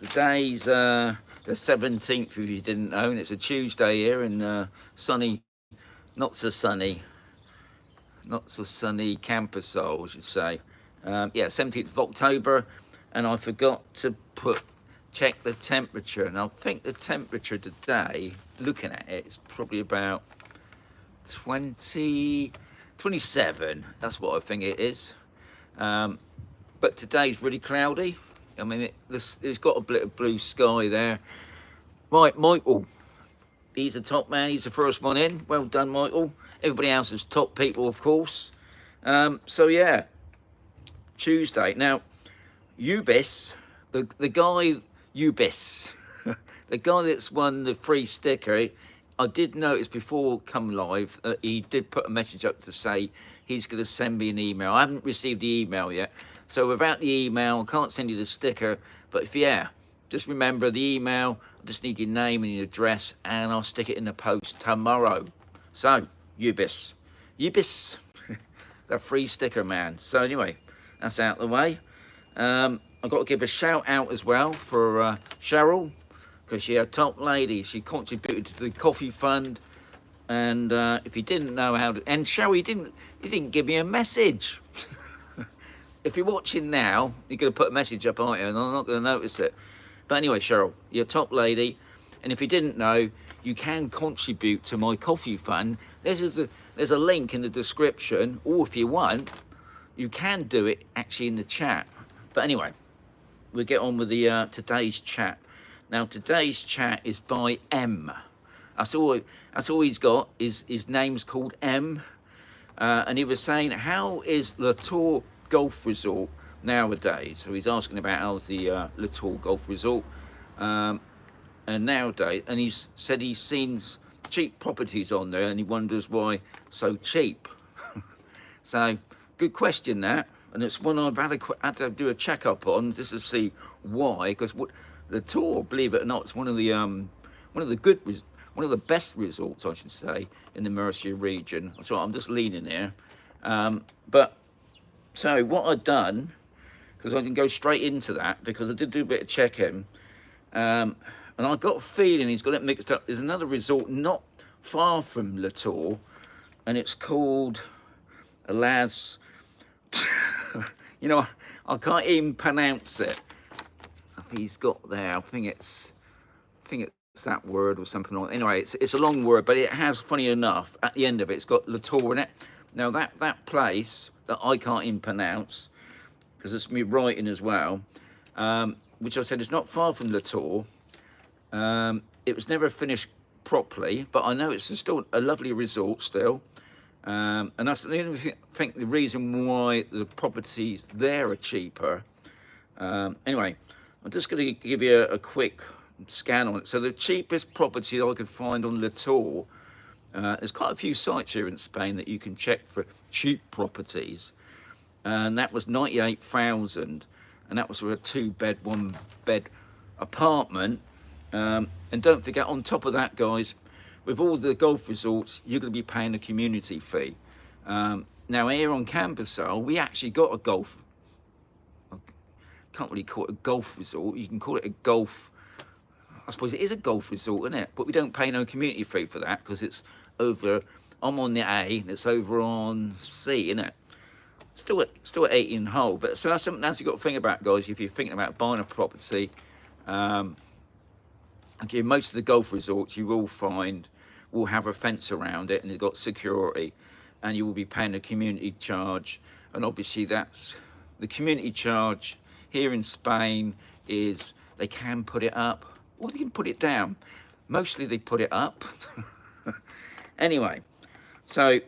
The day's the 17th, if you didn't know, and it's a Tuesday here in sunny, not so sunny, not so sunny Campusole, I should say. Yeah, 17th of October, and I forgot to check the temperature, and I think the temperature today, looking at it, is probably about 27. That's what I think it is. But today's really cloudy. I mean, it's got a bit of blue sky there. Right, Michael, he's the top man. He's the first one in. Well done, Michael. Everybody else is top people, of course. So yeah, Tuesday. Now, Ubis, the guy Ubis, the guy that's won the free sticker. I did notice before come live, he did put a message up to say he's going to send me an email. I haven't received the email yet. So without the email, I can't send you the sticker. But if just remember the email. I just need your name and your address, and I'll stick it in the post tomorrow. So, Ubis, the free sticker man. So anyway, that's out of the way. I've got to give a shout out as well for Cheryl, because she's a top lady. She contributed to the coffee fund, and if you didn't know how to, and Cheryl, you didn't give me a message. If you're watching now, you're going to put a message up, aren't you? And I'm not going to notice it. But anyway, Cheryl, you're a top lady. And if you didn't know, you can contribute to my coffee fund. There's a link in the description. Or if you want, you can do it actually in the chat. But anyway, we'll get on with the today's chat. Now, today's chat is by M. That's all he's got. His name's called M. And he was saying, how is Torra Golf Resort nowadays? So he's asking about how's the Torra Golf Resort and nowadays, and he's said he's seen cheap properties on there, and he wonders why so cheap. So good question that, and it's one I've had to do a check-up on just to see why, because the Torra, believe it or not, it's one of the best resorts, I should say, in the Murcia region. So I'm just leaning here, but so what I've done, because I can go straight into that, because I did do a bit of checking, and I got a feeling he's got it mixed up. There's another resort not far from Torra, and it's called Alas. You know, I can't even pronounce it. He's got there. I think it's that word or something like that. Anyway, it's a long word, but it has, funny enough, at the end of it, it's got Torra in it. Now that place that I can't even pronounce, because it's me writing as well, which I said is not far from Torra. It was never finished properly, but I know it's still a lovely resort still. And that's the only think the reason why the properties there are cheaper. Anyway, I'm just going to give you a quick scan on it. So the cheapest property I could find on Torra, there's quite a few sites here in Spain that you can check for cheap properties, and that was 98,000, and that was for a 2-bed, 1-bed apartment. And don't forget, on top of that, guys, with all the golf resorts, you're going to be paying a community fee. Now here on Campusole, we actually got a golf, I can't really call it a golf resort, you can call it a golf, I suppose it is a golf resort, isn't it? But we don't pay no community fee for that, because it's over, I'm on the A, and it's over on C, isn't it? Still at 18 hole, but so that's something else you've got to think about, guys, if you're thinking about buying a property. Okay, most of the golf resorts you will find will have a fence around it, and it's got security, and you will be paying a community charge. And obviously that's the community charge here in Spain is they can put it up or they can put it down. Mostly they put it up. Anyway, so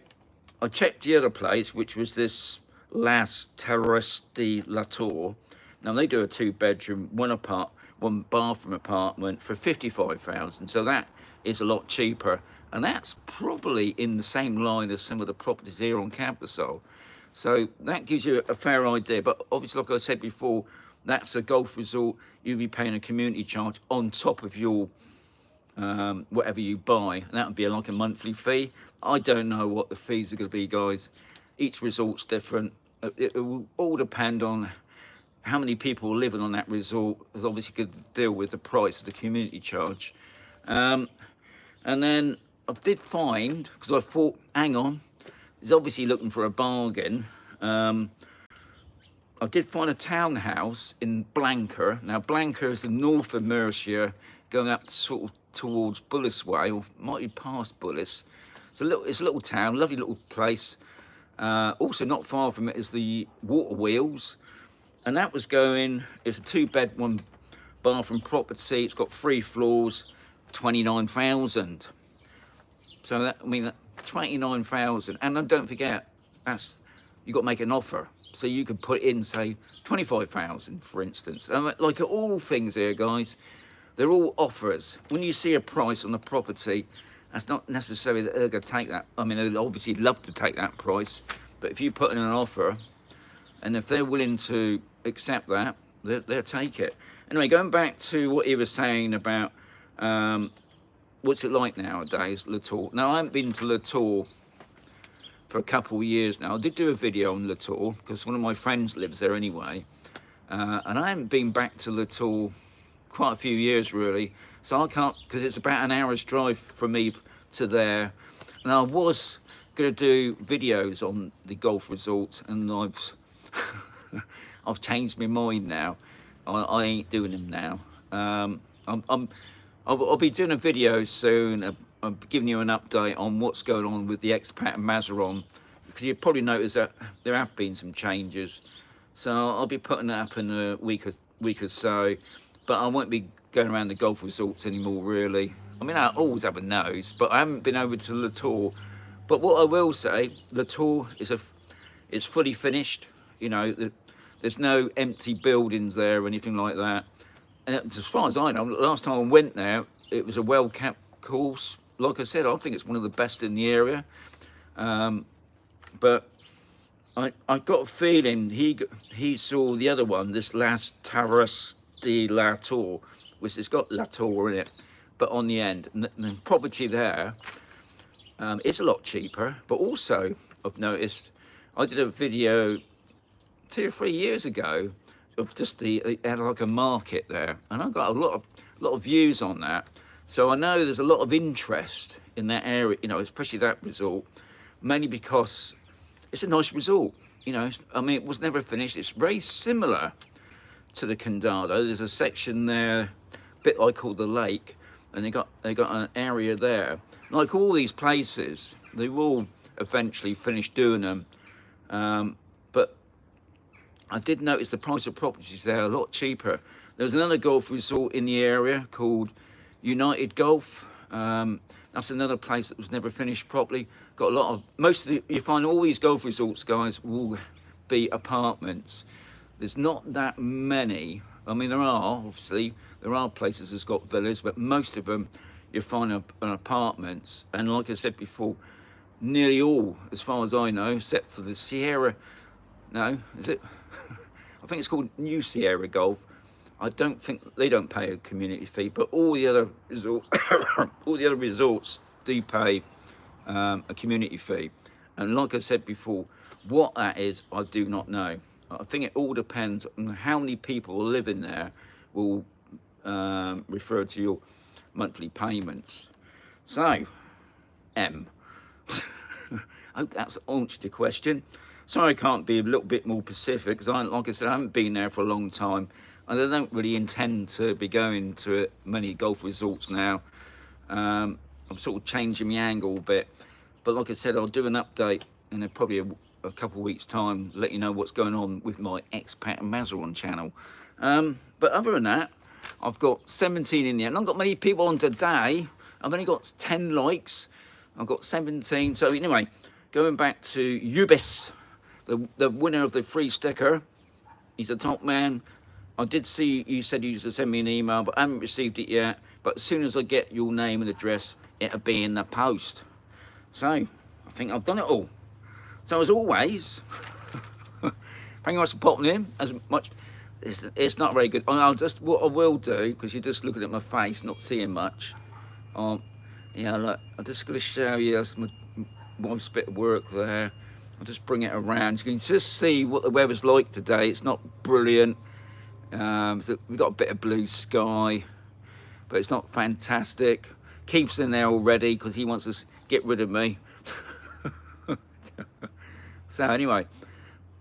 I checked the other place, which was this Las Terras de la Torre. Now they do a 2-bedroom, 1 bathroom apartment for 55,000. So that is a lot cheaper, and that's probably in the same line as some of the properties here on Campusole. So that gives you a fair idea. But obviously, like I said before, that's a golf resort. You'll be paying a community charge on top of your whatever you buy, and that would be like a monthly fee. I don't know what the fees are going to be, guys. Each resort's different. It will all depend on how many people are living on that resort is obviously going to deal with the price of the community charge. And then I did find, because I thought, hang on, he's obviously looking for a bargain. I did find a townhouse in Blanca. Now, Blanca is the north of Murcia, going up sort of towards Bullis Way, or might be past Bullis. It's a little town, lovely little place. Also, not far from it is the water wheels, and that was going. It's a 2-bed, 1-bathroom property. It's got 3 floors, 29,000. So that, I mean, that 29,000, and then don't forget, that's, you got to make an offer. So you could put in, say, 25,000, for instance. And like all things here, guys, they're all offers. When you see a price on a property, that's not necessarily that they're going to take that. I mean, they'd obviously love to take that price, but if you put in an offer, and if they're willing to accept that, they'll take it. Anyway, going back to what he was saying about what's it like nowadays, Le Tour. Now, I haven't been to Le Tour for a couple of years now. I did do a video on Le Tour because one of my friends lives there anyway, and I haven't been back to Le Tour quite a few years really, so I can't, because it's about an hour's drive from me to there. And I was going to do videos on the golf resorts, and I've changed my mind now. I ain't doing them now. I'll be doing a video soon. I'm giving you an update on what's going on with the expat and Mazaron, because you probably noticed that there have been some changes. So I'll be putting that up in a week or so, but I won't be going around the golf resorts anymore really. I mean, I always have a nose, but I haven't been over to Le Tour. But what I will say, Le Tour is fully finished. You know, there's no empty buildings there or anything like that. And as far as I know, last time I went there, it was a well-kept course. Like I said, I think it's one of the best in the area. But I got a feeling he saw the other one, this last Terrace de la Tour, which has got La Tour in it, but on the end. And the property there is a lot cheaper. But also, I've noticed, I did a video 2 or 3 years ago of just it had like a market there, and I got a lot of views on that. So I know there's a lot of interest in that area, you know, especially that resort, mainly because it's a nice resort. You know, I mean, it was never finished. It's very similar to the Condado. There's a section there, a bit like called the lake, and they got an area there. Like all these places, they will eventually finish doing them. But I did notice the price of properties there are a lot cheaper. There's another golf resort in the area called United Golf. That's another place that was never finished properly. Got a lot of, you find all these golf resorts, guys, will be apartments. There's not that many. I mean, there are, obviously, there are places that's got villas, but most of them you find an apartments. And like I said before, nearly all, as far as I know, except for the Sierra, no, is it? I think it's called New Sierra Golf. I don't think they don't pay a community fee, but all the other resorts, all the other resorts do pay a community fee. And like I said before, what that is, I do not know. I think it all depends on how many people live in there will refer to your monthly payments. So, M. I hope that's answered your question. Sorry I can't be a little bit more specific, because like I said, I haven't been there for a long time. And I don't really intend to be going to many golf resorts now. I'm sort of changing my angle a bit. But like I said, I'll do an update in probably a couple of weeks' time, let you know what's going on with my Expat and Mazaron channel. But other than that, I've got 17 in there. I've not got many people on today. I've only got 10 likes. I've got 17. So anyway, going back to Ubis, the winner of the free sticker. He's a top man. I did see you said you used to send me an email, but I haven't received it yet. But as soon as I get your name and address, it'll be in the post. So I think I've done it all. So as always, thank you much for popping in. As much, it's not very good. I'll just, what I will do, because you're just looking at my face, not seeing much. Yeah, look, I'm just going to show you that's my wife's bit of work there. I'll just bring it around. You can just see what the weather's like today. It's not brilliant. So we've got a bit of blue sky, but it's not fantastic. Keith's in there already because he wants to get rid of me. So anyway,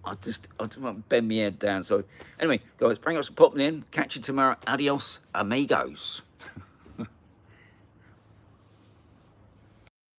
I just want to bend my head down. So anyway, guys, thanks for popping in. Catch you tomorrow. Adios, amigos.